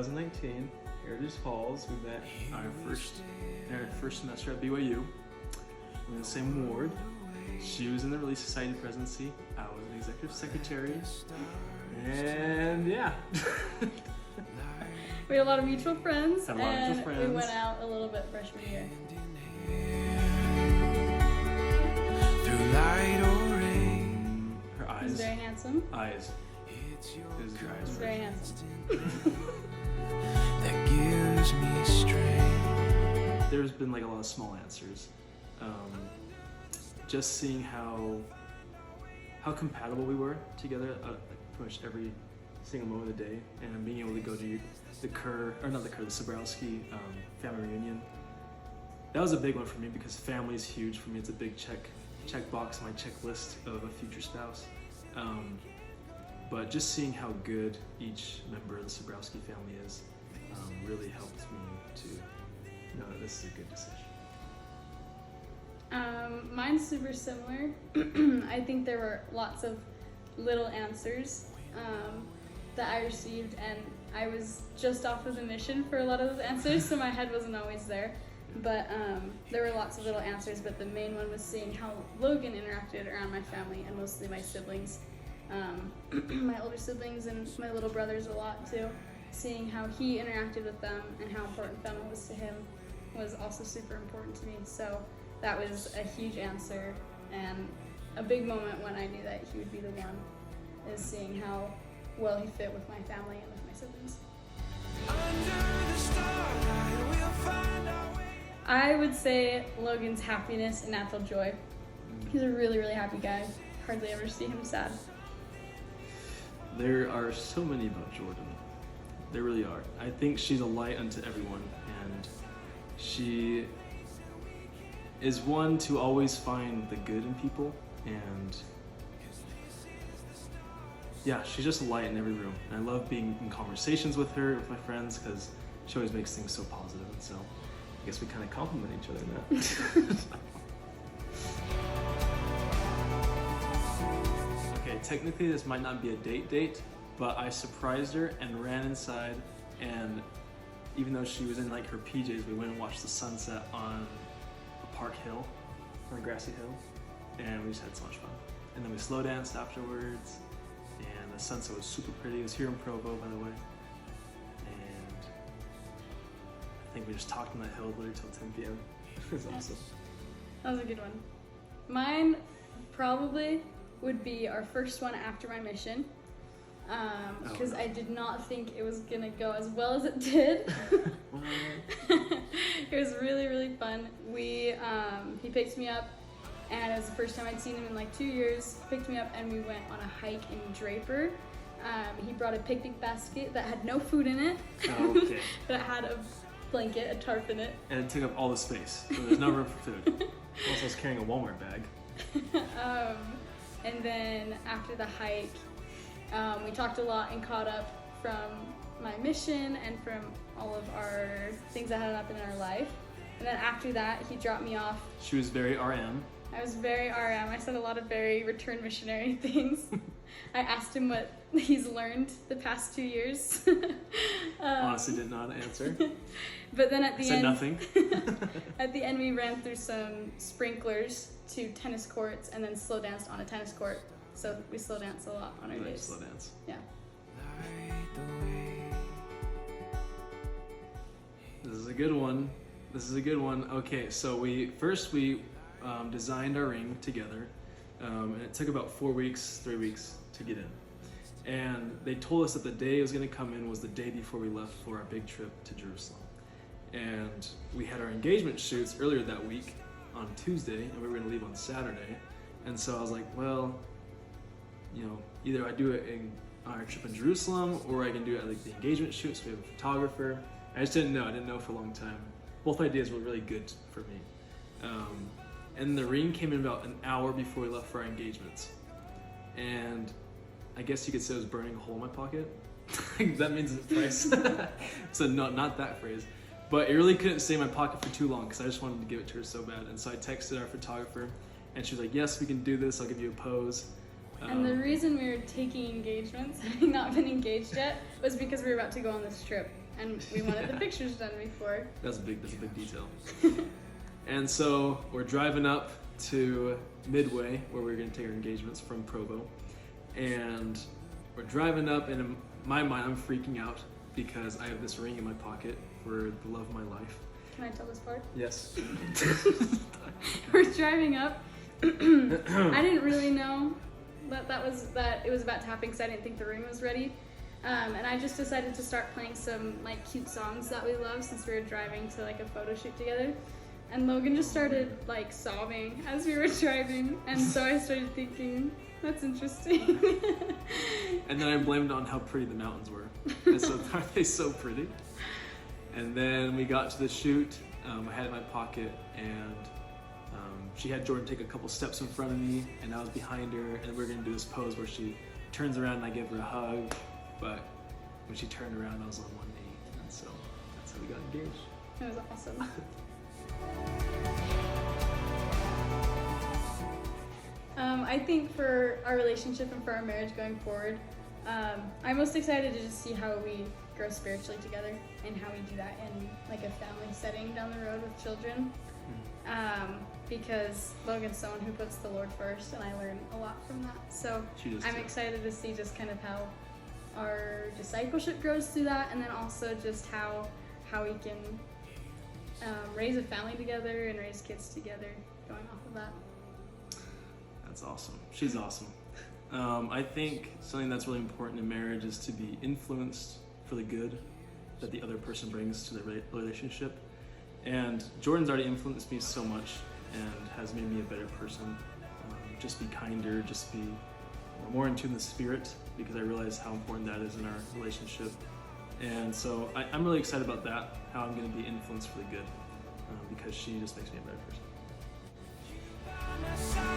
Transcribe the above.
2019, Heritage Halls. We met our first semester at BYU. We're in the same ward. She was in the Relief Society presidency. I was the executive secretary. And yeah. We had a lot of mutual friends. Had a lot of mutual friends. We went out a little bit freshman year. Through light or rain. Her eyes. He was very handsome. Eyes. It was her eyes. He was very handsome. That gives me strength. There's been like a lot of small answers. Just seeing how compatible we were together pretty much every single moment of the day, and being able to go to the Sobrowski family reunion. That was a big one for me because family is huge for me. It's a big check box on my checklist of a future spouse. But just seeing how good each member of the Sobrowski family is really helped me to know that this is a good decision. Mine's super similar. I think there were lots of little answers that I received, and I was just off of the mission for a lot of those answers, so my head wasn't always there. But there were lots of little answers, but the main one was seeing how Logan interacted around my family, and mostly my siblings. My older siblings and my little brothers a lot too. Seeing how he interacted with them and how important family was to him was also super important to me. So that was a huge answer, and a big moment when I knew that he would be the one, is seeing how well he fit with my family and with my siblings. Under the starlight, we'll find our way. I would say Logan's happiness and natural joy. He's a really, really happy guy. Hardly ever see him sad. There are so many about Jordyn. There really are. I think she's a light unto everyone, and she is one to always find the good in people, and yeah, she's just a light in every room. And I love being in conversations with her, with my friends, because she always makes things so positive, and so I guess we kind of compliment each other in that. Okay, technically this might not be a date, but I surprised her and ran inside, and even though she was in like her PJs, we went and watched the sunset on a park hill, on a grassy hill, and we just had so much fun. And then we slow danced afterwards, and the sunset was super pretty. It was here in Provo, by the way. And I think we just talked on that hill literally till 10 p.m. It was awesome. That was a good one. Mine probably would be our first one after my mission, because I did not think it was gonna go as well as it did. It was really, really fun. He picked me up, and it was the first time I'd seen him in like 2 years. He picked me up and we went on a hike in Draper. He brought a picnic basket that had no food in it, Okay. but it had a blanket, a tarp in it. And it took up all the space, so there's no room for food. Also, I was carrying a Walmart bag. And then after the hike, we talked a lot and caught up from my mission and from all of our things that had happened in our life. And then after that, he dropped me off. She was very RM. I was very RM. I said a lot of very return missionary things. I asked him what he's learned the past 2 years. Honestly didn't know how to answer. But then at the Said end, nothing. at the end, we ran through some sprinklers to tennis courts and then slow danced on a tennis court. So we slow dance a lot on our Nice days. slow dance. Yeah. Light the way. This is a good one. Okay, so we designed our ring together, and it took about 3 weeks to get in. And they told us that the day it was going to come in was the day before we left for our big trip to Jerusalem. And we had our engagement shoots earlier that week on Tuesday, and we were going to leave on Saturday. And so I was like, well, either I do it on our trip in Jerusalem, or I can do it at like the engagement shoot, so we have a photographer. I just didn't know. I didn't know for a long time. Both ideas were really good for me. And the ring came in about an hour before we left for our engagements. And I guess you could say it was burning a hole in my pocket. That means the price. So no, not that phrase. But it really couldn't stay in my pocket for too long because I just wanted to give it to her so bad. And so I texted our photographer, and she was like, yes, we can do this. I'll give you a pose. And the reason we were taking engagements, having not been engaged yet, was because we were about to go on this trip. and we wanted the pictures done before. That's a big detail. And so we're driving up to Midway, where we're going to take our engagements from Provo. And we're driving up, and in my mind, I'm freaking out because I have this ring in my pocket for the love of my life. Can I tell this part? Yes. We're driving up. I didn't really know that it was about tapping because I didn't think the ring was ready. And I just decided to start playing some like cute songs that we love since we were driving to like a photo shoot together. And Logan just started like sobbing as we were driving, and so I started thinking, that's interesting. And then I blamed on how pretty the mountains were. And so, aren't they so pretty? And then we got to the shoot. I had it in my pocket, and she had Jordyn take a couple steps in front of me, and I was behind her, and we were gonna do this pose where she turns around and I give her a hug. But when she turned around, I was on one knee, and so that's how we got engaged. It was awesome. I think for our relationship and for our marriage going forward, I'm most excited to just see how we grow spiritually together and how we do that in like a family setting down the road with children. Because Logan's someone who puts the Lord first, and I learn a lot from that. So I'm excited to see just kind of how our discipleship grows through that, and then also just how we can raise a family together and raise kids together going off of that. That's awesome. She's awesome. I think something that's really important in marriage is to be influenced for the good that the other person brings to the relationship. And Jordyn's already influenced me so much and has made me a better person. Just be kinder, just be more in tune with the Spirit, because I realize how important that is in our relationship. And so I'm really excited about that, how I'm going to be influenced for the good, because she just makes me a better person. By my side.